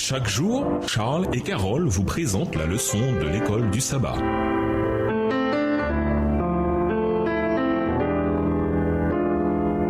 Chaque jour, Charles et Carole vous présentent la leçon de l'école du sabbat.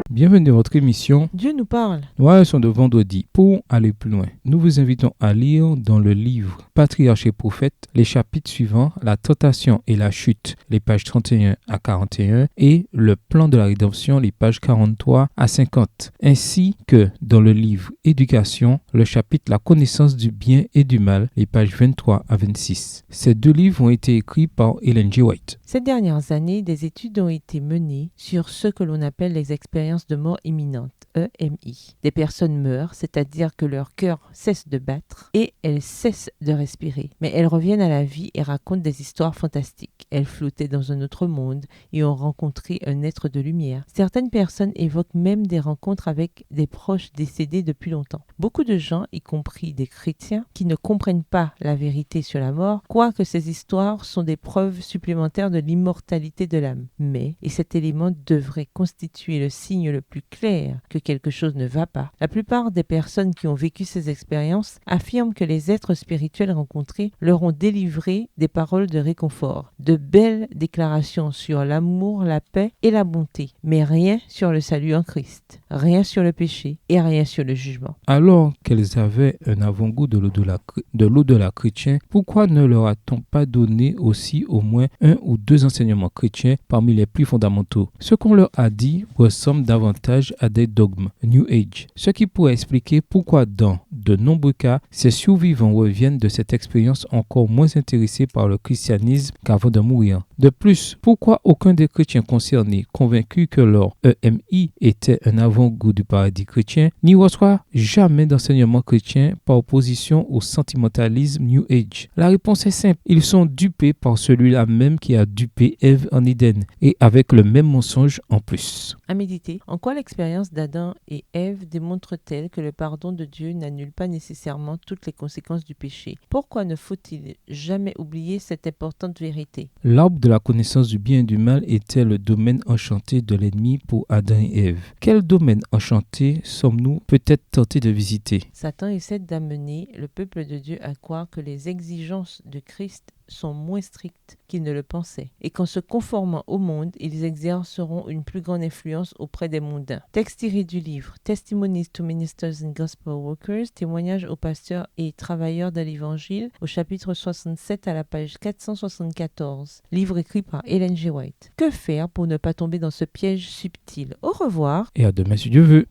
Bienvenue dans votre émission Dieu nous parle. Nouvelles leçons de vendredi. Pour aller plus loin, nous vous invitons à lire dans le livre Patriarches et prophètes les chapitres suivants, la tentation et la chute, les pages 31 à 41 et le plan de la rédemption, les pages 43 à 50, ainsi que dans le livre Éducation, le chapitre La connaissance du bien et du mal, les pages 23 à 26. Ces deux livres ont été écrits par Ellen G. White. Ces dernières années, des études ont été menées sur ce que l'on appelle les expériences de mort imminente, EMI. Des personnes meurent, c'est-à-dire que leur cœur cesse de battre et elles cessent de respirer. Mais elles reviennent à la vie et racontent des histoires fantastiques. Elles flottaient dans un autre monde et ont rencontré un être de lumière. Certaines personnes évoquent même des rencontres avec des proches décédés depuis longtemps. Beaucoup de gens, y compris des chrétiens, qui ne comprennent pas la vérité sur la mort, croient que ces histoires sont des preuves supplémentaires de l'immortalité de l'âme. Mais, et cet élément devrait constituer le signe le plus clair que quelque chose ne va pas, la plupart des personnes qui ont vécu ces expériences affirment que les êtres spirituels rencontrés leur ont délivré des paroles de réconfort, de belles déclarations sur l'amour, la paix et la bonté, mais rien sur le salut en Christ, rien sur le péché et rien sur le jugement. Alors qu'elles avaient un avant-goût de l'au-delà chrétien, pourquoi ne leur a-t-on pas donné aussi au moins un ou deux enseignements chrétiens parmi les plus fondamentaux? Ce qu'on leur a dit ressemble davantage à des dogmes New Age, ce qui pourrait expliquer pourquoi dans de nombreux cas, ces survivants reviennent de cette expérience encore moins intéressés par le christianisme qu'avant de mourir. De plus, pourquoi aucun des chrétiens concernés, convaincus que leur EMI était un avant-goût du paradis chrétien, n'y reçoit jamais d'enseignement chrétien par opposition au sentimentalisme New Age? La réponse est simple, ils sont dupés par celui-là même qui a dupé Ève en Éden, et avec le même mensonge en plus. À méditer, en quoi l'expérience d'Adam et Ève démontre-t-elle que le pardon de Dieu n'annule pas nécessairement toutes les conséquences du péché? Pourquoi ne faut-il jamais oublier cette importante vérité? L'arbre de la connaissance du bien et du mal était le domaine enchanté de l'ennemi pour Adam et Ève. Quel domaine enchanté sommes-nous peut-être tentés de visiter? Satan essaie d'amener le peuple de Dieu à croire que les exigences de Christ sont moins strictes qu'ils ne le pensaient, et qu'en se conformant au monde, ils exerceront une plus grande influence auprès des mondains. Texte tiré du livre Testimonies to Ministers and Gospel Workers, témoignages aux pasteurs et travailleurs de l'Évangile, au chapitre 67 à la page 474. Livre écrit par Ellen G. White. Que faire pour ne pas tomber dans ce piège subtil? Au revoir. Et à demain si Dieu veut.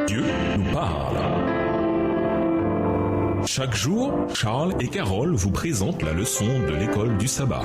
Dieu nous parle. Chaque jour, Charles et Carole vous présentent la leçon de l'école du sabbat.